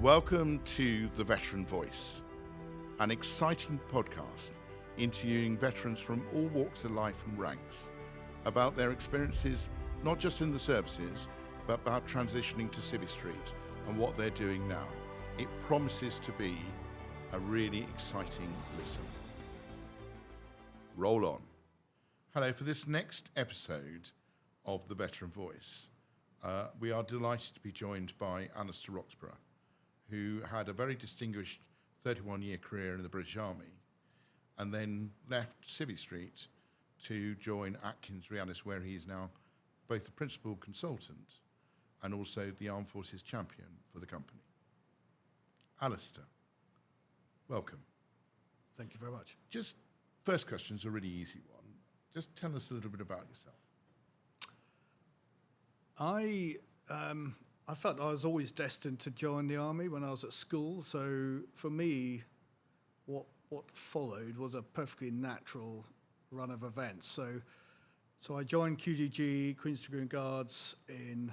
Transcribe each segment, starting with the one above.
Welcome to the Veteran Voice, an exciting podcast interviewing veterans from all walks of life and ranks about their experiences, not just in the services, but about transitioning to Civvy Street and what they're doing now. It promises to be a really exciting listen. Roll on. Hello, for this next episode of the Veteran Voice, we are delighted to be joined by Alistair Roxburgh, who had a very distinguished 31-year career in the British Army and then left Civvy Street to join Atkins Realis, where he is now both the principal consultant and also the Armed Forces champion for the company. Alistair, welcome. Thank you very much. Just first question's a really easy one. Just tell us a little bit about yourself. I felt I was always destined to join the army when I was at school. So for me, what followed was a perfectly natural run of events. So I joined QDG, Queen's Dragoon Guards, in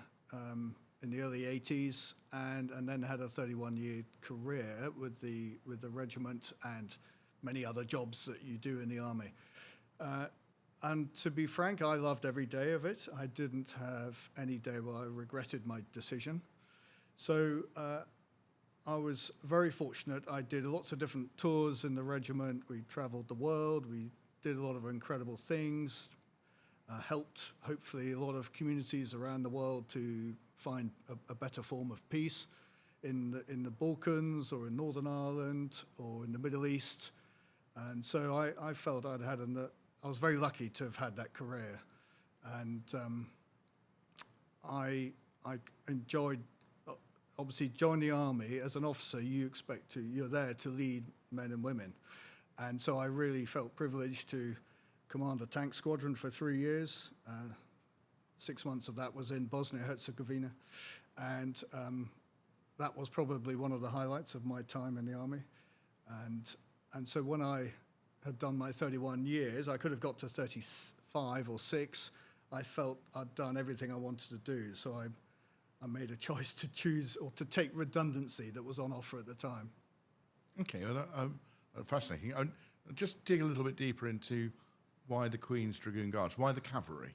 the early 80s, and then had a 31-year career with the regiment and many other jobs that you do in the army. And to be frank, I loved every day of it. I didn't have any day where I regretted my decision. So I was very fortunate. I did lots of different tours in the regiment. We traveled the world. We did a lot of incredible things, helped, hopefully, a lot of communities around the world to find a better form of peace in the Balkans or in Northern Ireland or in the Middle East. And so I felt I was very lucky to have had that career, and I enjoyed. Obviously, join the army as an officer. You're there to lead men and women, and so I really felt privileged to command a tank squadron for 3 years. 6 months of that was in Bosnia-Herzegovina, and that was probably one of the highlights of my time in the army. And so when I had done my 31 years, I could have got to 35 or 6. I felt I'd done everything I wanted to do, so I made a choice to choose or to take redundancy that was on offer at the time. Okay, well, fascinating. Just dig a little bit deeper into why the Queen's Dragoon Guards, why the cavalry?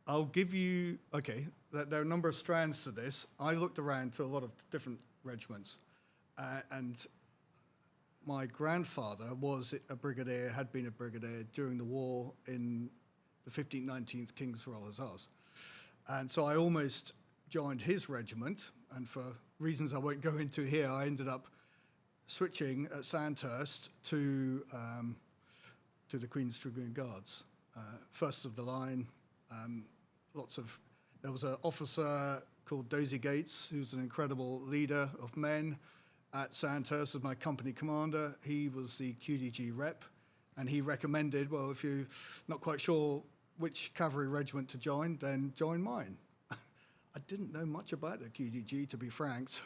I'll give you, there are a number of strands to this. I looked around to a lot of different regiments, and my grandfather was a brigadier, had been a brigadier during the war in the 15th, 19th King's Royal Hussars. And so I almost joined his regiment, and for reasons I won't go into here, I ended up switching at Sandhurst to the Queen's Dragoon Guards. First of the line, there was an officer called Dozy Gates, who's an incredible leader of men at Sandhurst as my company commander. He was the QDG rep, and he recommended, well, if you're not quite sure which cavalry regiment to join, then join mine. I didn't know much about the QDG, to be frank, so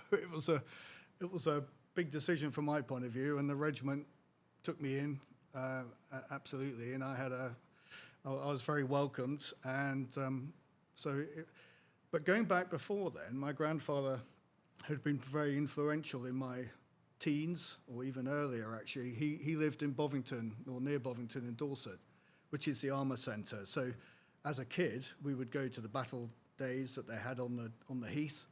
it was a big decision from my point of view, and the regiment took me in, absolutely, and I was very welcomed, and but going back before then, my grandfather had been very influential in my teens, or even earlier, actually. He lived in Bovington, or near Bovington in Dorset, which is the armour centre. So as a kid, we would go to the battle days that they had on the heath,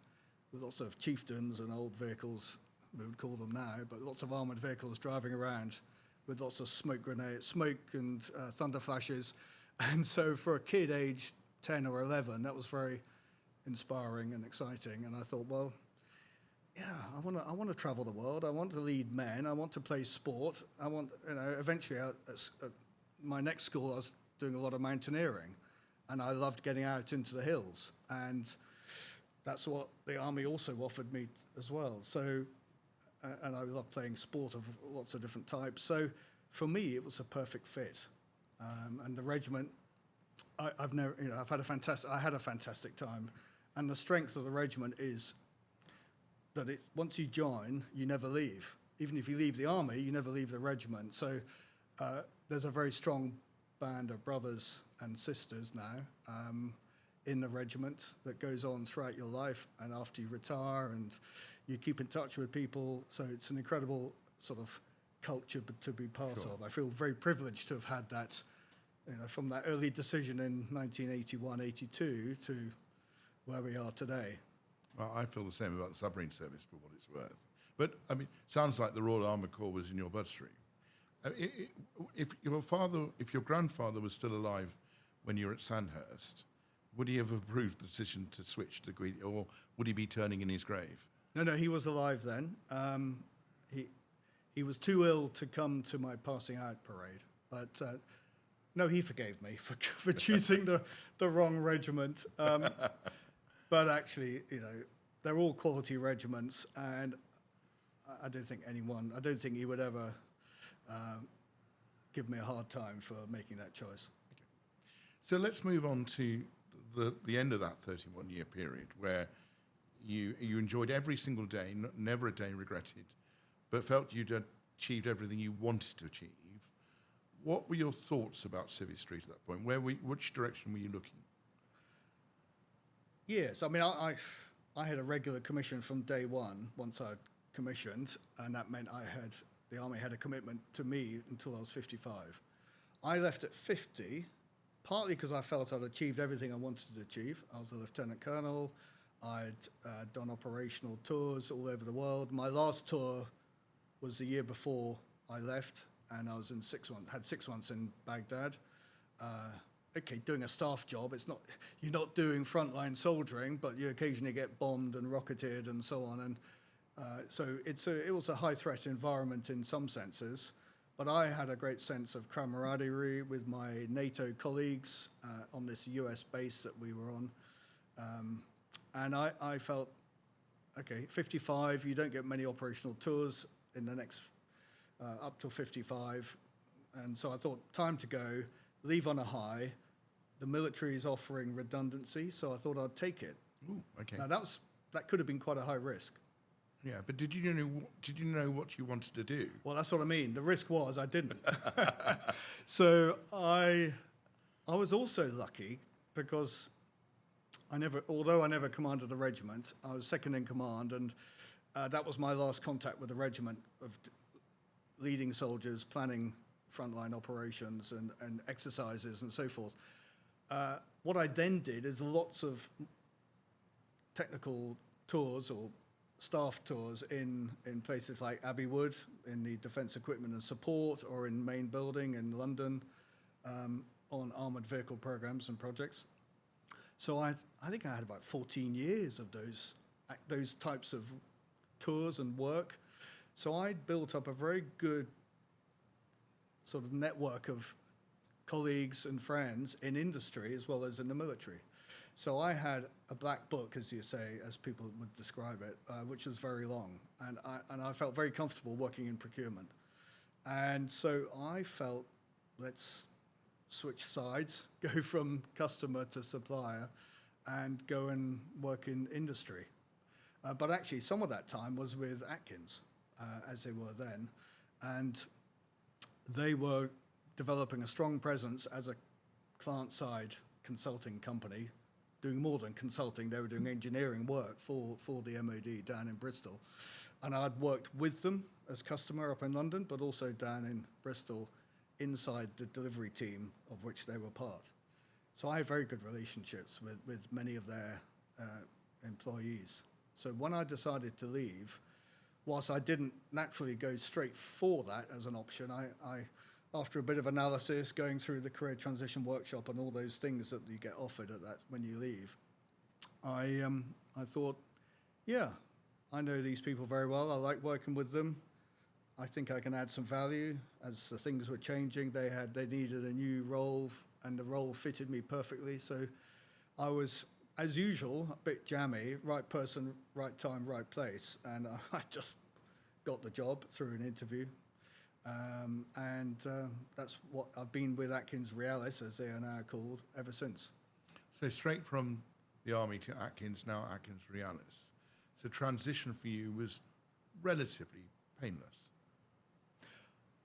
with lots of chieftains and old vehicles, we would call them now, but lots of armoured vehicles driving around with lots of smoke and thunder flashes. And so for a kid aged 10 or 11, that was very inspiring and exciting. And I thought, well, yeah, I want to travel the world. I want to lead men. I want to play sport. I want, eventually at my next school, I was doing a lot of mountaineering, and I loved getting out into the hills. And that's what the army also offered me as well. So, and I love playing sport of lots of different types. So for me, it was a perfect fit. And the regiment, I had a fantastic time. And the strength of the regiment is that once you join, you never leave. Even if you leave the army, you never leave the regiment. So there's a very strong band of brothers and sisters now in the regiment that goes on throughout your life and after you retire, and you keep in touch with people. So it's an incredible sort of culture to be part of. I feel very privileged to have had that, from that early decision in 1981, 82 to where we are today. Well, I feel the same about the submarine service for what it's worth. But, I mean, sounds like the Royal Armoured Corps was in your bloodstream. If your grandfather was still alive when you were at Sandhurst, would he have approved the decision to switch to Greedy, or would he be turning in his grave? No, he was alive then. He was too ill to come to my passing out parade, but no, he forgave me for choosing the wrong regiment. But actually, they're all quality regiments, and I don't think he would ever give me a hard time for making that choice. Okay. So let's move on to the end of that 31-year period, where you enjoyed every single day, never a day regretted, but felt you'd achieved everything you wanted to achieve. What were your thoughts about Civvy Street at that point? Which direction were you looking? Yes, I mean, I had a regular commission from day one once I'd commissioned, and that meant the Army had a commitment to me until I was 55. I left at 50, partly because I felt I'd achieved everything I wanted to achieve. I was a lieutenant colonel. I'd done operational tours all over the world. My last tour was the year before I left, and I was had 6 months in Baghdad. Doing a staff job. You're not doing frontline soldiering, but you occasionally get bombed and rocketed and so on. And so it was a high threat environment in some senses. But I had a great sense of camaraderie with my NATO colleagues on this US base that we were on. And I felt, 55, you don't get many operational tours in the next, up till 55. And so I thought, time to go, leave on a high. The military is offering redundancy, so I thought I'd take it. Ooh, okay. Now that could have been quite a high risk. Yeah, but did you know what you wanted to do? Well, that's what I mean. The risk was I didn't. So I was also lucky because although I never commanded the regiment, I was second in command, and that was my last contact with the regiment of leading soldiers, planning frontline operations and exercises and so forth. What I then did is lots of technical tours or staff tours in places like Abbey Wood, in the Defence Equipment and Support, or in Main Building in London, on armoured vehicle programs and projects. So I think I had about 14 years of those types of tours and work. So I built up a very good sort of network of colleagues and friends in industry as well as in the military. So I had a black book, as you say, as people would describe it, which was very long, and I felt very comfortable working in procurement. And so I felt, let's switch sides, go from customer to supplier, and go and work in industry. But actually, some of that time was with Atkins, as they were then, and they were developing a strong presence as a client-side consulting company, doing more than consulting. They were doing engineering work for the MOD down in Bristol. And I'd worked with them as customer up in London, but also down in Bristol inside the delivery team of which they were part. So I have very good relationships with many of their employees. So when I decided to leave, whilst I didn't naturally go straight for that as an option, I after a bit of analysis, going through the career transition workshop and all those things that you get offered at that when you leave, I thought, yeah, I know these people very well. I like working with them. I think I can add some value. As the things were changing, they needed a new role, and the role fitted me perfectly. So I was, as usual, a bit jammy, right person, right time, right place, and I just got the job through an interview. That's what I've been with Atkins Realis, as they are now called, ever since. So straight from the Army to Atkins, now Atkins Realis. So transition for you was relatively painless.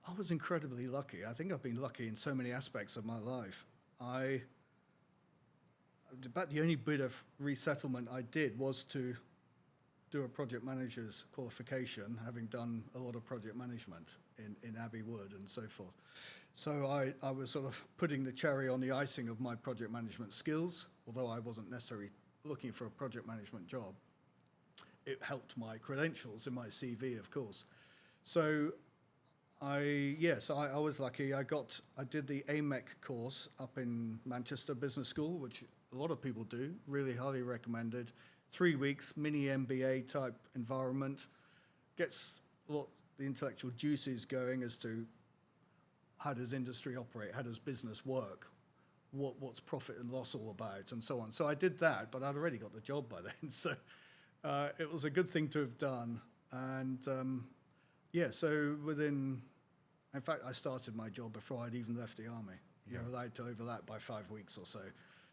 I was incredibly lucky. I think I've been lucky in so many aspects of my life. about the only bit of resettlement I did was to do a project manager's qualification, having done a lot of project management in Abbey Wood and so forth. So I was sort of putting the cherry on the icing of my project management skills, although I wasn't necessarily looking for a project management job. It helped my credentials in my CV, of course. So I was lucky. I did the AMEC course up in Manchester Business School, which a lot of people do, really highly recommended. 3 weeks, mini MBA type environment, gets a lot the intellectual juices going as to how does industry operate, how does business work, what's profit and loss all about, and so on. So I did that, but I'd already got the job by then, so it was a good thing to have done. And so in fact, I started my job before I'd even left the army. Yeah. You're allowed to overlap by 5 weeks or so.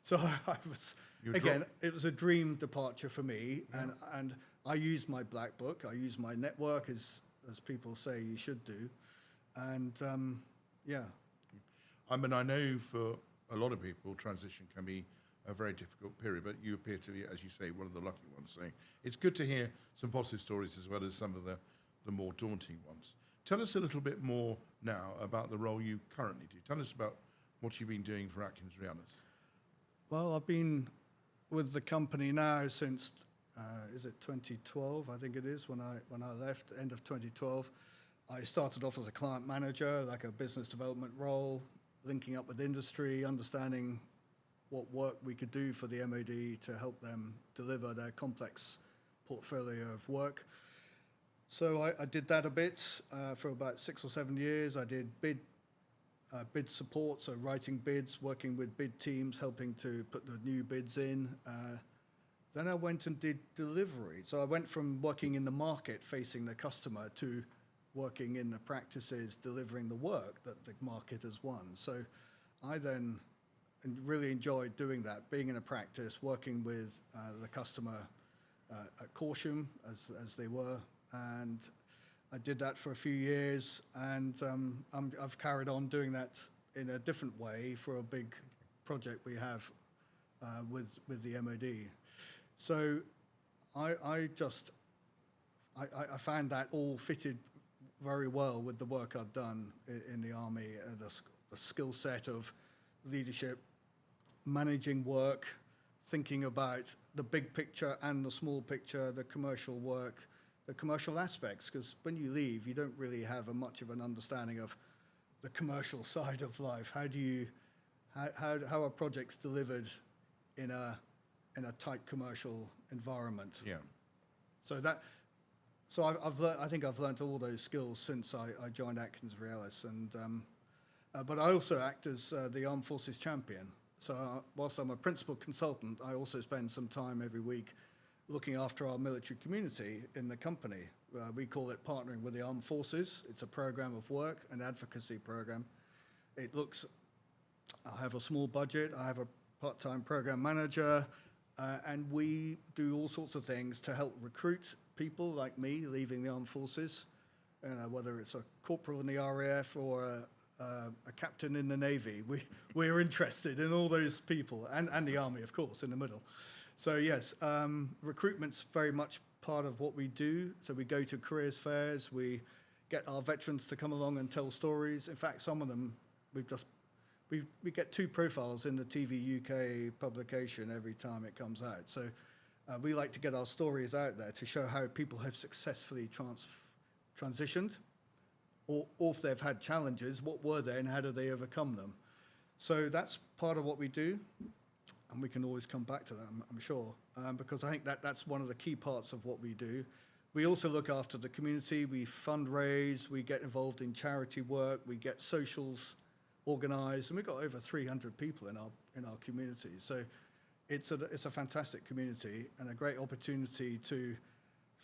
So I was, again, it was a dream departure for me, and I used my black book, I used my network, as people say you should do, and I mean, I know for a lot of people, transition can be a very difficult period, but you appear to be, as you say, one of the lucky ones. So it's good to hear some positive stories as well as some of the more daunting ones. Tell us a little bit more now about the role you currently do. Tell us about what you've been doing for Atkins Realis. Well, I've been with the company now since, is it 2012? I think it is, when I left, end of 2012. I started off as a client manager, like a business development role, linking up with industry, understanding what work we could do for the MOD to help them deliver their complex portfolio of work. So I did that a bit for about 6 or 7 years. I did bid support, so writing bids, working with bid teams, helping to put the new bids in. Then I went and did delivery. So I went from working in the market, facing the customer, to working in the practices, delivering the work that the market has won. So I then really enjoyed doing that, being in a practice, working with the customer at Caution, as they were. And I did that for a few years, and I've carried on doing that in a different way for a big project we have with the MOD. So I found that all fitted very well with the work I'd done in the Army, the skill set of leadership, managing work, thinking about the big picture and the small picture, the commercial work, the commercial aspects, because when you leave, you don't really have much of an understanding of the commercial side of life. How are projects delivered in a tight commercial environment? Yeah. So I think I've learned all those skills since I joined Atkins Realis, and but I also act as the Armed Forces Champion. So whilst I'm a principal consultant, I also spend some time every week looking after our military community in the company. We call it Partnering with the Armed Forces. It's a program of work, an advocacy program. I have a small budget, I have a part-time program manager, and we do all sorts of things to help recruit people like me leaving the Armed Forces, whether it's a corporal in the RAF or a captain in the Navy. We're interested in all those people, and the Army, of course, in the middle. So yes, recruitment's very much part of what we do. So we go to careers fairs, we get our veterans to come along and tell stories. In fact, some of them, we get 2 profiles in the TV UK publication every time it comes out. So we like to get our stories out there to show how people have successfully transitioned, or if they've had challenges, what were they and how did they overcome them? So that's part of what we do. And we can always come back to that, I'm sure, because I think that's one of the key parts of what we do. We also look after the community. We fundraise. We get involved in charity work. We get socials organised, and we've got over 300 people in our community. So it's a fantastic community and a great opportunity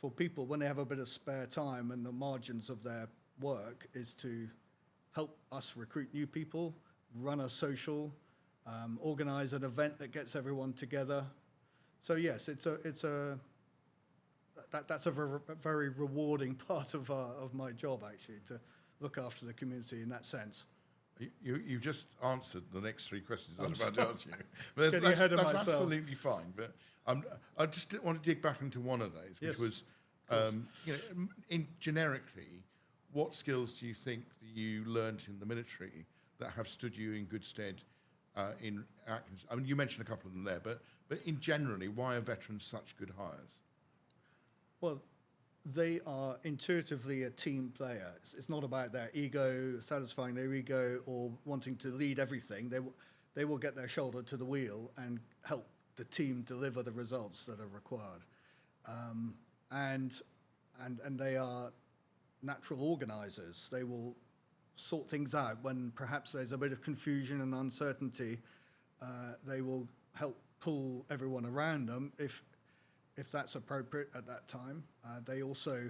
for people when they have a bit of spare time and the margins of their work is to help us recruit new people, run a social. Organize an event that gets everyone together. So yes, that's a very rewarding part of my job, actually, to look after the community in that sense. You've just answered the next three questions I was about to ask you. But Getting ahead of that's myself. absolutely fine. But I just didn't want to dig back into one of those, which Yes, was, generically, what skills do you think that you learnt in the military that have stood you in good stead in actions? I mean, you mentioned a couple of them there, but in generally, why are veterans such good hires? Well, they are intuitively a team player. It's not about their ego, satisfying their ego, or wanting to lead everything. They will get their shoulder to the wheel and help the team deliver the results that are required. And they are natural organizers. They will sort things out when perhaps there's a bit of confusion and uncertainty. They will help pull everyone around them if that's appropriate at that time. They also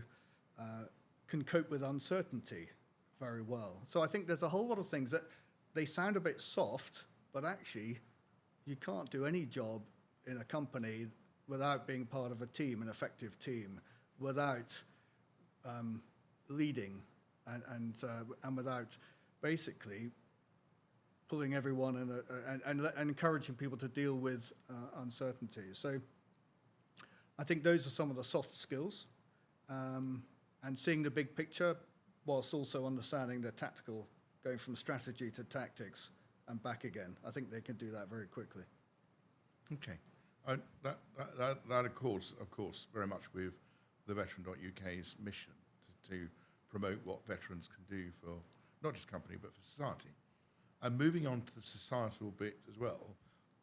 can cope with uncertainty very well. So I think there's a whole lot of things that they sound a bit soft, but actually you can't do any job in a company without being part of a team, an effective team, without leading and without basically pulling everyone and encouraging people to deal with uncertainty. So I think those are some of the soft skills, and seeing the big picture whilst also understanding the tactical, going from strategy to tactics and back again. I think they can do that very quickly. Okay. That of course, very much with the Veteran.UK's mission to promote what veterans can do for not just company but for society. And moving on to the societal bit as well,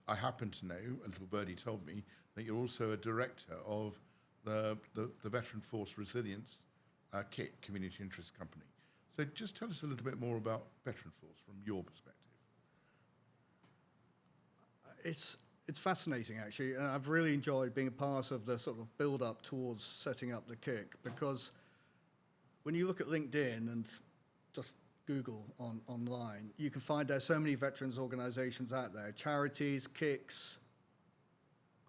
I happen to know, a little birdie told me, that you're also a director of the Veteran Force Resilience KIC, Community Interest Company. So just tell us a little bit more about Veteran Force from your perspective. It's fascinating, actually, and I've really enjoyed being a part of the sort of build-up towards setting up the KIC, because when you look at LinkedIn and just Google online, you can find there's so many veterans organizations out there, charities, KICs,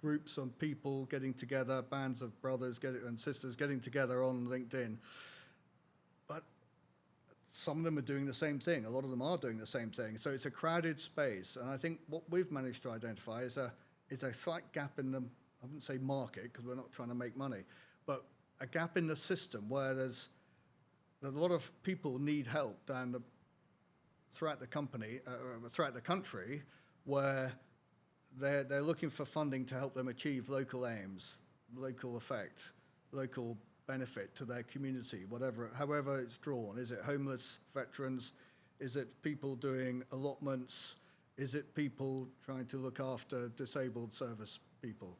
groups of people getting together, bands of brothers and sisters getting together on LinkedIn. But some of them are doing the same thing. A lot of them are doing the same thing. So it's a crowded space. And I think what we've managed to identify is a slight gap in the, I wouldn't say market, because we're not trying to make money, but a gap in the system where there's a lot of people need help throughout the country, where they're looking for funding to help them achieve local aims, local effect, local benefit to their community, however it's drawn. Is it homeless veterans? Is it people doing allotments? Is it people trying to look after disabled service people?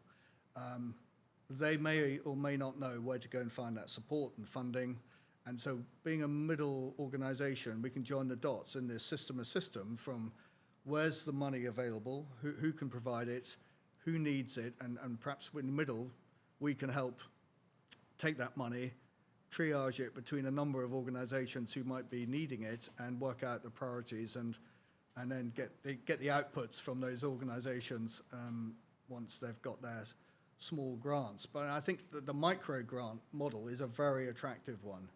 They may or may not know where to go and find that support and funding. And so being a middle organization, we can join the dots in this system from where's the money available, who can provide it, who needs it, and perhaps in the middle, we can help take that money, triage it between a number of organizations who might be needing it, and work out the priorities and then get the outputs from those organizations once they've got their small grants. But I think that the micro grant model is a very attractive one.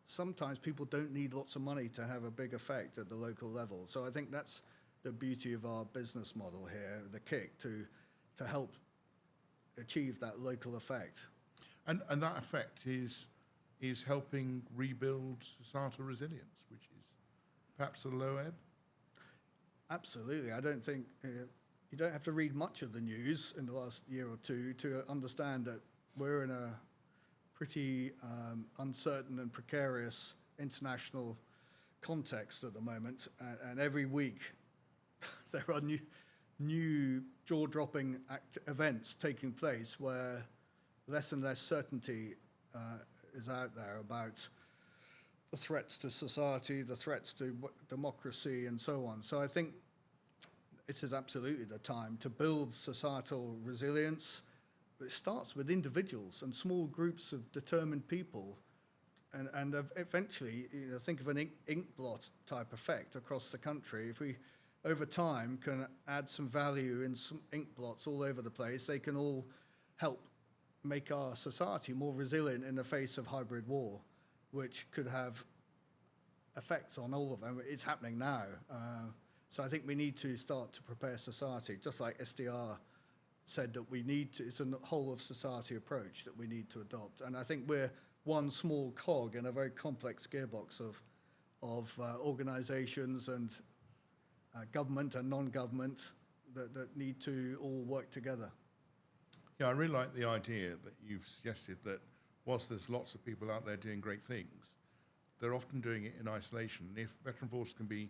Sometimes people don't need lots of money to have a big effect at the local level. So I think that's the beauty of our business model here, the KIC, to help achieve that local effect. And that effect is helping rebuild societal resilience, which is perhaps a low ebb? Absolutely. I don't think you don't have to read much of the news in the last year or two to understand that we're in a pretty uncertain and precarious international context at the moment, and every week there are new jaw-dropping events taking place where less and less certainty is out there about the threats to society, the threats to democracy, and so on. So I think it is absolutely the time to build societal resilience. It starts with individuals and small groups of determined people, and eventually, think of an ink blot type effect across the country. If we, over time, can add some value in some ink blots all over the place, they can all help make our society more resilient in the face of hybrid war, which could have effects on all of them. It's happening now. So I think we need to start to prepare society, just like SDR said that we need to, it's a whole of society approach that we need to adopt. And I think we're one small cog in a very complex gearbox of organizations and government and non-government that need to all work together. Yeah, I really like the idea that you've suggested that whilst there's lots of people out there doing great things, they're often doing it in isolation. And if Veteran Force can be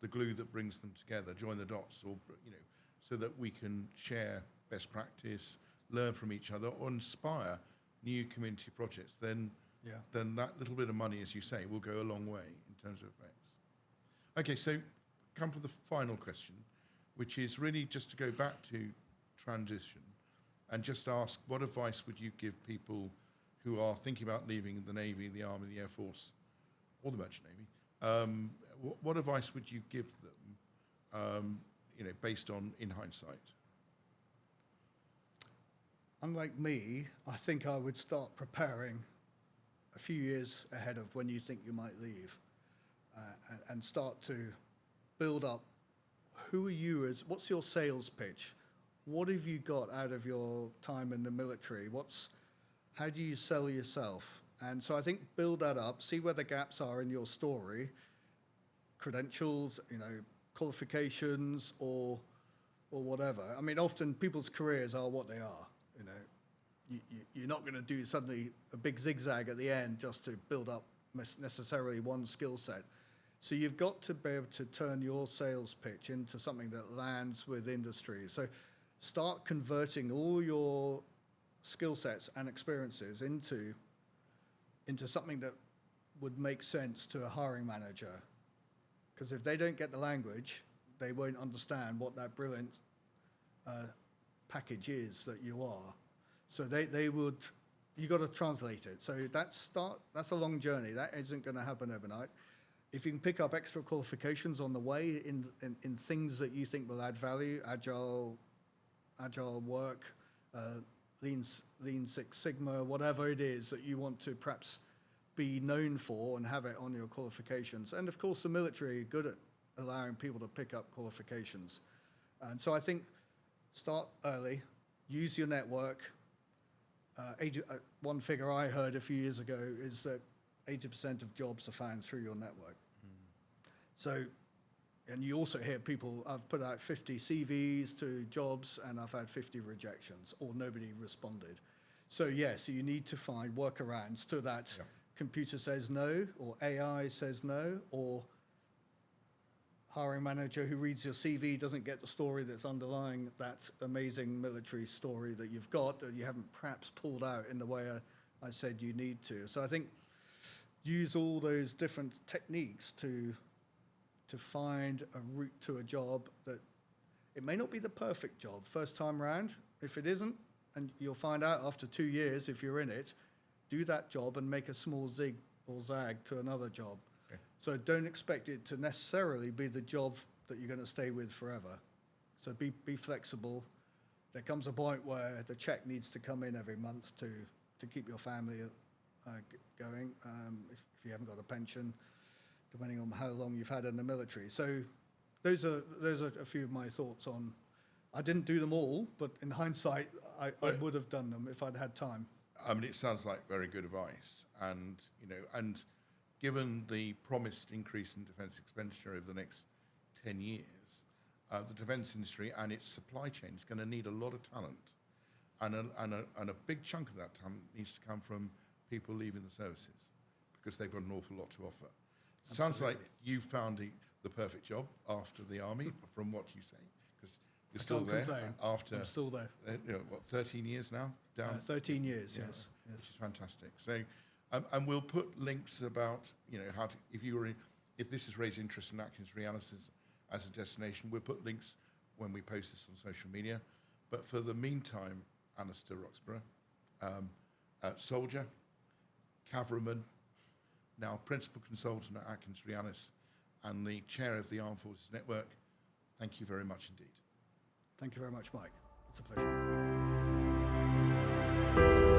the glue that brings them together, join the dots, or so that we can share best practice, learn from each other, or inspire new community projects, then that little bit of money, as you say, will go a long way in terms of effects. Okay, so come to the final question, which is really just to go back to transition and just ask, what advice would you give people who are thinking about leaving the Navy, the Army, the Air Force, or the Merchant Navy? What advice would you give them, based on in hindsight? Unlike me, I think I would start preparing a few years ahead of when you think you might leave, and start to build up. Who are you what's your sales pitch? What have you got out of your time in the military? How do you sell yourself? And so I think build that up, see where the gaps are in your story, credentials, qualifications or whatever. I mean, often people's careers are what they are. You're not going to do suddenly a big zigzag at the end just to build up necessarily one skill set. So you've got to be able to turn your sales pitch into something that lands with industry. So start converting all your skill sets and experiences into something that would make sense to a hiring manager. Because if they don't get the language, they won't understand what that brilliant package is that you are. So you got to translate it. So that's a long journey. That isn't going to happen overnight. If you can pick up extra qualifications on the way in things that you think will add value, agile work, Lean Six Sigma, whatever it is that you want to perhaps be known for and have it on your qualifications. And of course, the military are good at allowing people to pick up qualifications. And so I think start early, use your network. One figure I heard a few years ago is that 80% of jobs are found through your network. So, and you also hear people, I've put out 50 CVs to jobs and I've had 50 rejections or nobody responded. So so you need to find workarounds to that. Computer says no, or AI says no, or hiring manager who reads your CV doesn't get the story that's underlying that amazing military story that you've got that you haven't perhaps pulled out in the way I said you need to. So I think use all those different techniques to find a route to a job that it may not be the perfect job first time round. If it isn't, and you'll find out after 2 years if you're in it, do that job and make a small zig or zag to another job. Okay. So don't expect it to necessarily be the job that you're going to stay with forever. So be flexible. There comes a point where the check needs to come in every month to keep your family going, if you haven't got a pension, depending on how long you've had in the military. So those are a few of my thoughts on. I didn't do them all, but in hindsight, I would have done them if I'd had time. I mean, it sounds like very good advice, and given the promised increase in defence expenditure over the next 10 years, the defence industry and its supply chain is going to need a lot of talent, and a big chunk of that talent needs to come from people leaving the services because they've got an awful lot to offer. It sounds like you found the perfect job after the Army, from what you say, because you're still there. After I'm still there. 13 years now? 13 years, yes. Which is fantastic. So, and we'll put links about how to, if this has raised interest in Atkins Realis as a destination, we'll put links when we post this on social media. But for the meantime, Alistair Roxburgh, soldier, cavalryman, now principal consultant at Atkins Realis and the chair of the Armed Forces Network, thank you very much indeed. Thank you very much, Mike. It's a pleasure.